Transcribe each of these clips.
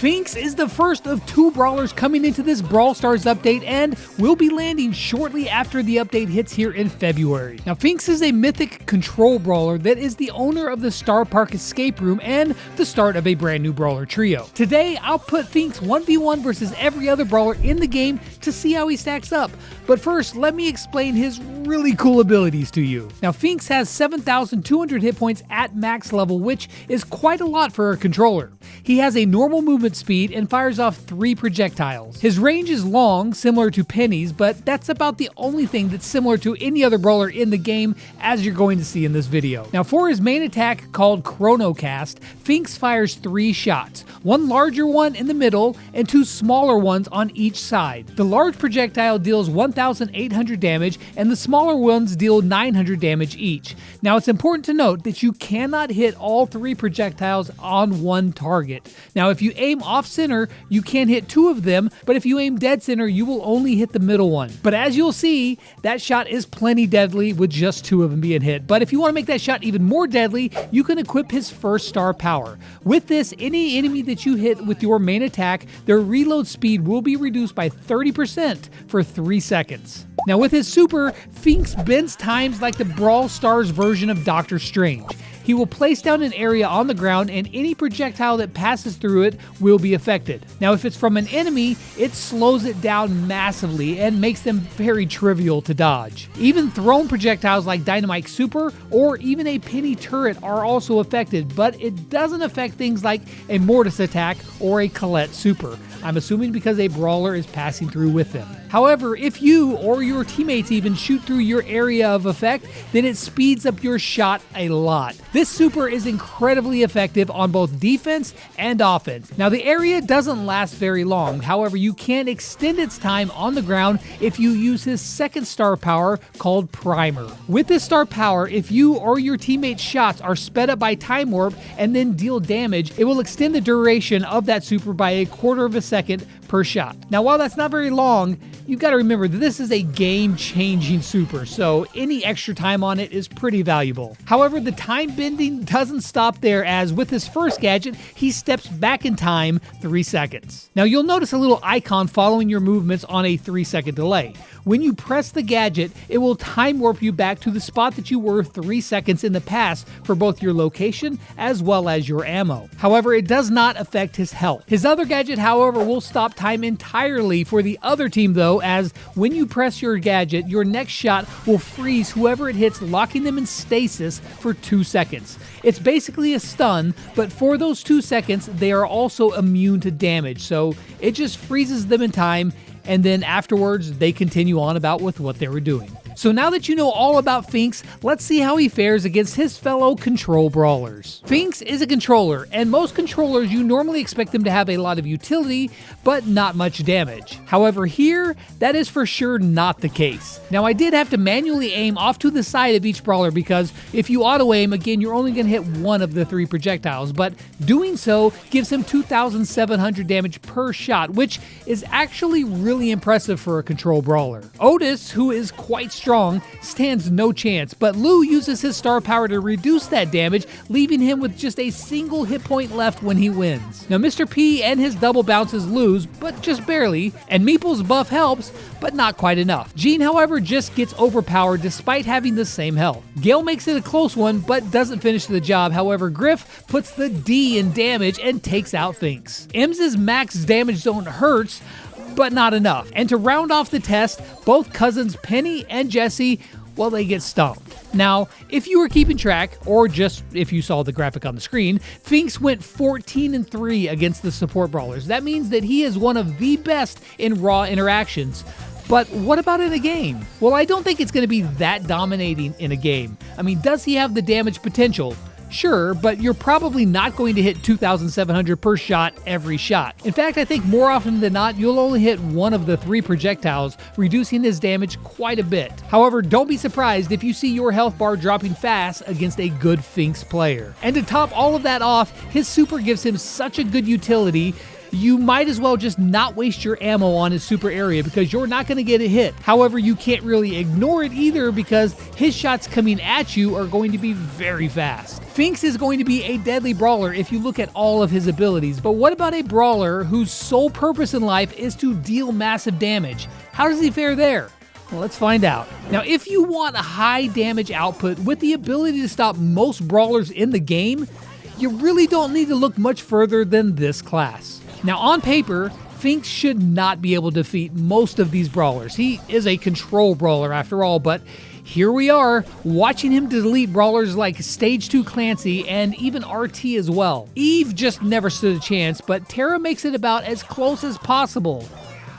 Finx is the first of 2 brawlers coming into this Brawl Stars update and will be landing shortly after the update hits here in February. Now, Finx is a mythic control brawler that is the owner of the Star Park escape room and the start of a brand new brawler trio. Today, I'll put Finx 1v1 versus every other brawler in the game to see how he stacks up. But first, let me explain his really cool abilities to you. Now, Finx has 7,200 hit points at max level, which is quite a lot for a controller. He has a normal movement speed and fires off 3 projectiles. His range is long, similar to Penny's, but that's about the only thing that's similar to any other brawler in the game, as you're going to see in this video. Now, for his main attack, called Chronocast, Finx fires 3 shots, one larger one in the middle and 2 smaller ones on each side. The large projectile deals 1,800 damage and the smaller ones deal 900 damage each. Now, it's important to note that you cannot hit all 3 projectiles on one target. Now, if you aim off center, you can hit 2 of them, but if you aim dead center, you will only hit the middle one. But as you'll see, that shot is plenty deadly with just 2 of them being hit. But if you want to make that shot even more deadly, you can equip his first star power. With this, any enemy that you hit with your main attack, their reload speed will be reduced by 30% for 3 seconds. Now, with his super, Finx bends times like the Brawl Stars version of Doctor Strange. He will place down an area on the ground and any projectile that passes through it will be affected. Now, if it's from an enemy, it slows it down massively and makes them very trivial to dodge. Even thrown projectiles like Dynamite Super or even a Penny turret are also affected, but it doesn't affect things like a Mortis attack or a Colette Super. I'm assuming because a brawler is passing through with them. However, if you or your teammates even shoot through your area of effect, then it speeds up your shot a lot. This super is incredibly effective on both defense and offense. Now, the area doesn't last very long. However, you can extend its time on the ground if you use his second star power called Primer. With this star power, if you or your teammates' shots are sped up by time warp and then deal damage, it will extend the duration of that super by a quarter of a second per shot. Now, while that's not very long, you've got to remember that this is a game-changing super, so any extra time on it is pretty valuable. However, the time bending doesn't stop there, as with his first gadget, he steps back in time 3 seconds. Now, you'll notice a little icon following your movements on a 3-second delay. When you press the gadget, it will time warp you back to the spot that you were 3 seconds in the past for both your location as well as your ammo. However, it does not affect his health. His other gadget, however, will stop time entirely for the other team though, as when you press your gadget, your next shot will freeze whoever it hits, locking them in stasis for 2 seconds. It's basically a stun, but for those 2 seconds, they are also immune to damage, so it just freezes them in time, and then afterwards, they continue on about with what they were doing. So now that you know all about Finx, let's see how he fares against his fellow control brawlers. Finx is a controller, and most controllers you normally expect them to have a lot of utility, but not much damage. However, here, that is for sure not the case. Now, I did have to manually aim off to the side of each brawler because if you auto-aim, again, you're only going to hit 1 of the 3 projectiles, but doing so gives him 2,700 damage per shot, which is actually really impressive for a control brawler. Otis, who is quite strong, stands no chance, but Lou uses his star power to reduce that damage, leaving him with just a single hit point left when he wins. Now, Mr. P and his double bounces lose, but just barely, and Meeple's buff helps, but not quite enough. Jean, however, just gets overpowered despite having the same health. Gale makes it a close one, but doesn't finish the job. However, Griff puts the D in damage and takes out Finx. Ems's max damage zone hurts, but not enough. And to round off the test, both cousins Penny and Jessie, well, they get stomped. Now, if you were keeping track, or just if you saw the graphic on the screen, Finx went 14-3 against the support brawlers. That means that he is one of the best in raw interactions. But what about in a game? Well, I don't think it's going to be that dominating in a game. I mean, does he have the damage potential? Sure, but you're probably not going to hit 2,700 per shot every shot. In fact, I think more often than not, you'll only hit 1 of the 3 projectiles, reducing his damage quite a bit. However, don't be surprised if you see your health bar dropping fast against a good Finx player. And to top all of that off, his super gives him such a good utility. you might as well just not waste your ammo on his super area because you're not going to get a hit. However, you can't really ignore it either because his shots coming at you are going to be very fast. Finx is going to be a deadly brawler if you look at all of his abilities, but what about a brawler whose sole purpose in life is to deal massive damage? How does he fare there? Well, let's find out. Now, if you want a high damage output with the ability to stop most brawlers in the game, you really don't need to look much further than this class. Now, on paper, Finx should not be able to defeat most of these brawlers. He is a control brawler after all, but here we are, watching him delete brawlers like Stage 2 Clancy and even RT as well. Eve just never stood a chance, but Tara makes it about as close as possible.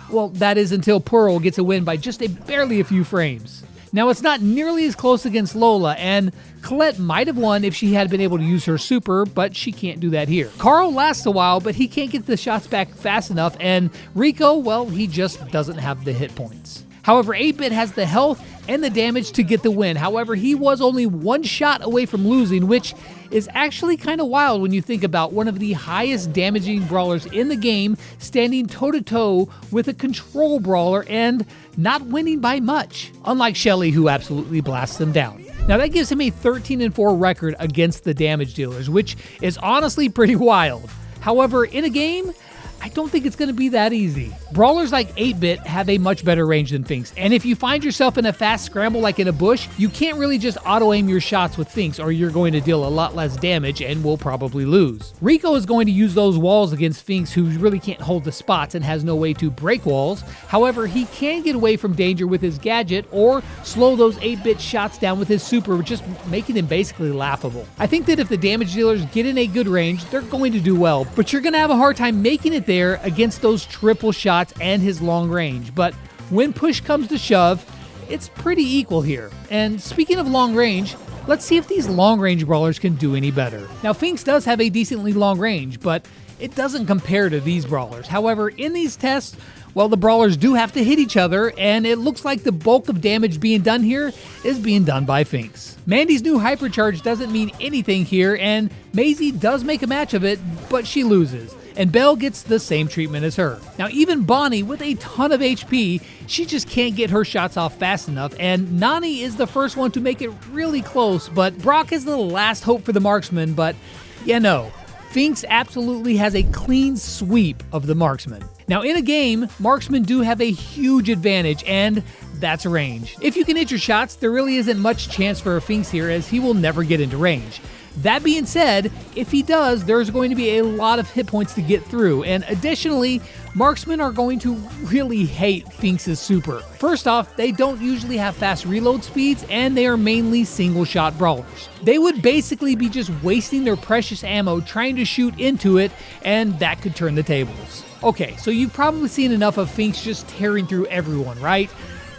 Well, that is until Pearl gets a win by just barely a few frames. Now, it's not nearly as close against Lola, and Colette might have won if she had been able to use her super, but she can't do that here. Carl lasts a while, but he can't get the shots back fast enough, and Rico, well, he just doesn't have the hit points. However, 8-Bit has the health and the damage to get the win. However, he was only one shot away from losing, which is actually kind of wild when you think about one of the highest damaging brawlers in the game standing toe-to-toe with a control brawler and not winning by much, unlike Shelly, who absolutely blasts them down. Now that gives him a 13-4 record against the damage dealers, which is honestly pretty wild. However, in a game, I don't think it's going to be that easy. Brawlers like 8-Bit have a much better range than Finx, and if you find yourself in a fast scramble like in a bush, you can't really just auto-aim your shots with Finx or you're going to deal a lot less damage and will probably lose. Rico is going to use those walls against Finx, who really can't hold the spots and has no way to break walls. However, he can get away from danger with his gadget or slow those 8-Bit shots down with his super, just making him basically laughable. I think that if the damage dealers get in a good range, they're going to do well, but you're going to have a hard time making it there against those triple shots and his long range. But when push comes to shove, it's pretty equal here. And speaking of long range, let's see if these long range brawlers can do any better. Now, Finx does have a decently long range, but it doesn't compare to these brawlers. However, in these tests, well, the brawlers do have to hit each other, and it looks like the bulk of damage being done here is being done by Finx. Mandy's new hypercharge doesn't mean anything here, and Maisie does make a match of it, but she loses. And Belle gets the same treatment as her. Now, even Bonnie, with a ton of HP, she just can't get her shots off fast enough, and Nani is the first one to make it really close, but Brock is the last hope for the marksman, but yeah, no. Finx absolutely has a clean sweep of the marksman. Now, in a game, marksmen do have a huge advantage, and that's range. If you can hit your shots, there really isn't much chance for a Finx here, as he will never get into range. That being said, if he does, there's going to be a lot of hit points to get through, and additionally, marksmen are going to really hate Finx's super. First off, they don't usually have fast reload speeds, and they are mainly single-shot brawlers. They would basically be just wasting their precious ammo trying to shoot into it, and that could turn the tables. Okay, so you've probably seen enough of Finx just tearing through everyone, right?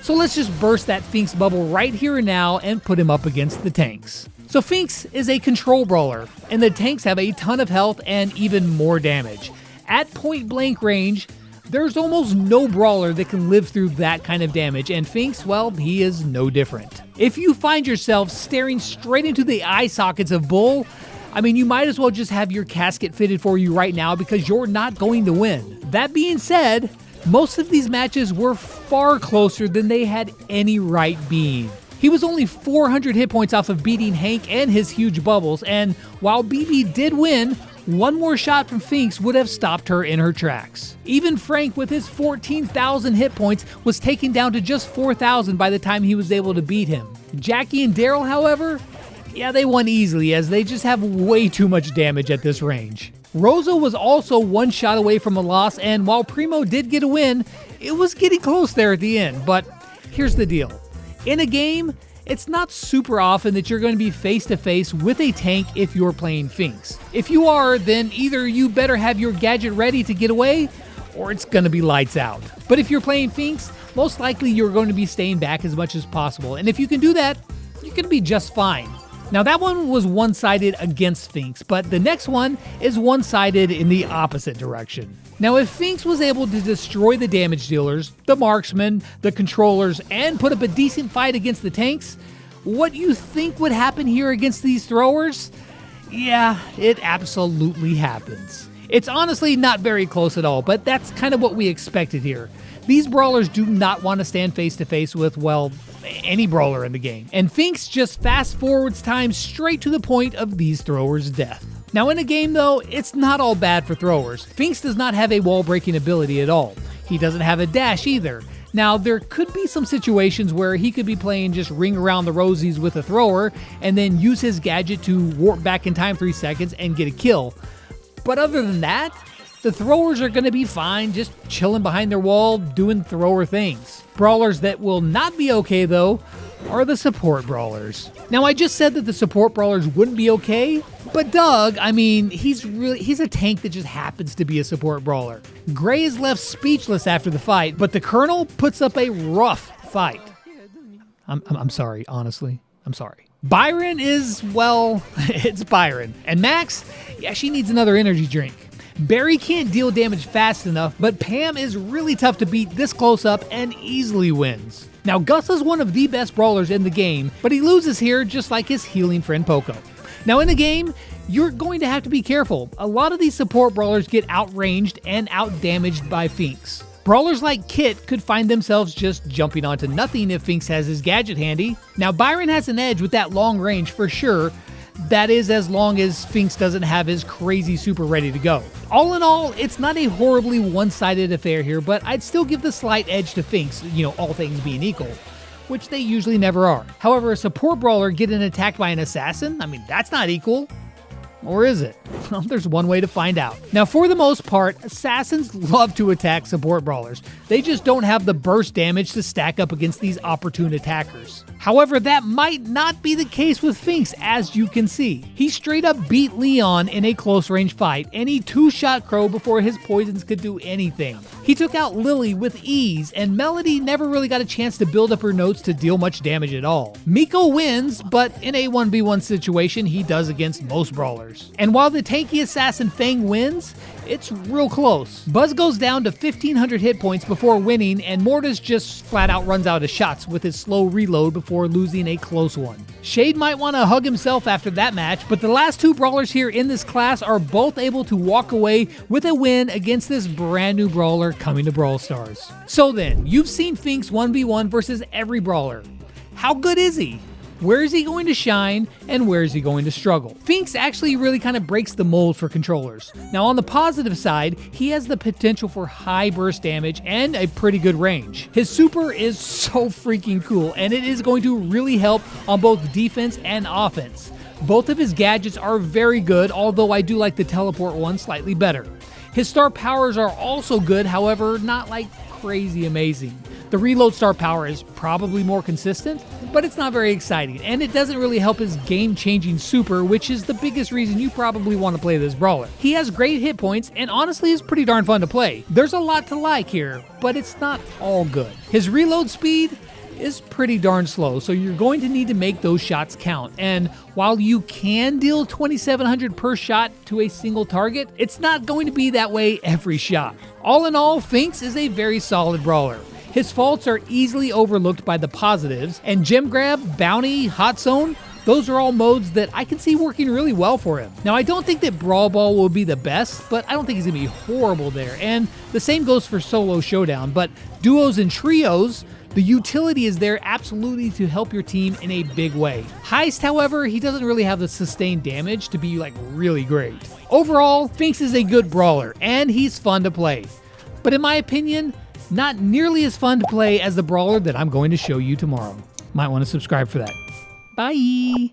So let's just burst that Finx bubble right here and now and put him up against the tanks. So Finx is a control brawler, and the tanks have a ton of health and even more damage. At point blank range, there's almost no brawler that can live through that kind of damage, and Finx, well, he is no different. If you find yourself staring straight into the eye sockets of Bull, I mean, you might as well just have your casket fitted for you right now because you're not going to win. That being said, most of these matches were far closer than they had any right being. He was only 400 hit points off of beating Hank and his huge bubbles, and while BB did win, one more shot from Finx would have stopped her in her tracks. Even Frank, with his 14,000 hit points, was taken down to just 4,000 by the time he was able to beat him. Jackie and Daryl, however, yeah, they won easily as they just have way too much damage at this range. Rosa was also one shot away from a loss, and while Primo did get a win, it was getting close there at the end. But here's the deal. In a game, it's not super often that you're going to be face-to-face with a tank if you're playing Finx. If you are, then either you better have your gadget ready to get away, or it's going to be lights out. But if you're playing Finx, most likely you're going to be staying back as much as possible, and if you can do that, you're going to be just fine. Now that one was one-sided against Finx, but the next one is one-sided in the opposite direction. Now if Finx was able to destroy the damage dealers, the marksmen, the controllers, and put up a decent fight against the tanks, what you think would happen here against these throwers? Yeah, it absolutely happens. It's honestly not very close at all, but that's kind of what we expected here. These brawlers do not want to stand face to face with, well, any brawler in the game. And Finx just fast forwards time straight to the point of these throwers' death. Now in a game though, it's not all bad for throwers. Finx does not have a wall breaking ability at all. He doesn't have a dash either. Now there could be some situations where he could be playing just ring around the rosies with a thrower and then use his gadget to warp back in time 3 seconds and get a kill. But other than that, the throwers are going to be fine just chilling behind their wall doing thrower things. Brawlers that will not be okay though are the support brawlers. Now I just said that the support brawlers wouldn't be okay, but Doug, I mean, he's a tank that just happens to be a support brawler. Gray is left speechless after the fight, but the Colonel puts up a rough fight. I'm sorry, honestly. I'm sorry. Byron is, well, it's Byron. And Max, yeah, she needs another energy drink. Barry can't deal damage fast enough, but Pam is really tough to beat this close up and easily wins. Now Gus is one of the best brawlers in the game, but he loses here just like his healing friend Poco. Now in the game, you're going to have to be careful. A lot of these support brawlers get outranged and outdamaged by Finx. Brawlers like Kit could find themselves just jumping onto nothing if Finx has his gadget handy. Now Byron has an edge with that long range for sure. That is as long as Finx doesn't have his crazy super ready to go. All in all, it's not a horribly one-sided affair here, but I'd still give the slight edge to Finx, all things being equal, which they usually never are. However, a support brawler getting attacked by an assassin, I mean, that's not equal. Or is it? Well, there's one way to find out. Now, for the most part, assassins love to attack support brawlers. They just don't have the burst damage to stack up against these opportune attackers. However, that might not be the case with Finx, as you can see. He straight up beat Leon in a close range fight, and he two-shot Crow before his poisons could do anything. He took out Lily with ease, and Melody never really got a chance to build up her notes to deal much damage at all. Miko wins, but in a 1v1 situation, he does against most brawlers. And while the tanky assassin Fang wins, it's real close. Buzz goes down to 1500 hit points before winning, and Mortis just flat out runs out of shots with his slow reload before losing a close one. Shade might want to hug himself after that match, but the last two brawlers here in this class are both able to walk away with a win against this brand new brawler coming to Brawl Stars. So then, you've seen Finx 1v1 versus every brawler. How good is he? Where is he going to shine, and where is he going to struggle? Finx actually really kind of breaks the mold for controllers. Now on the positive side, he has the potential for high burst damage and a pretty good range. His super is so freaking cool, and it is going to really help on both defense and offense. Both of his gadgets are very good, although I do like the teleport one slightly better. His star powers are also good, however, not like crazy amazing. The reload star power is probably more consistent, but it's not very exciting, and it doesn't really help his game-changing super, which is the biggest reason you probably want to play this brawler. He has great hit points, and honestly is pretty darn fun to play. There's a lot to like here, but it's not all good. His reload speed is pretty darn slow, so you're going to need to make those shots count. And while you can deal 2700 per shot to a single target, it's not going to be that way every shot. All in all, Finx is a very solid brawler. His faults are easily overlooked by the positives, and Gem Grab, Bounty, Hot Zone, those are all modes that I can see working really well for him. Now, I don't think that Brawl Ball will be the best, but I don't think he's going to be horrible there. And the same goes for Solo Showdown, but duos and trios, the utility is there absolutely to help your team in a big way. Heist, however, he doesn't really have the sustained damage to be like really great. Overall, Finx is a good brawler, and he's fun to play. But in my opinion, not nearly as fun to play as the brawler that I'm going to show you tomorrow. Might want to subscribe for that. Bye!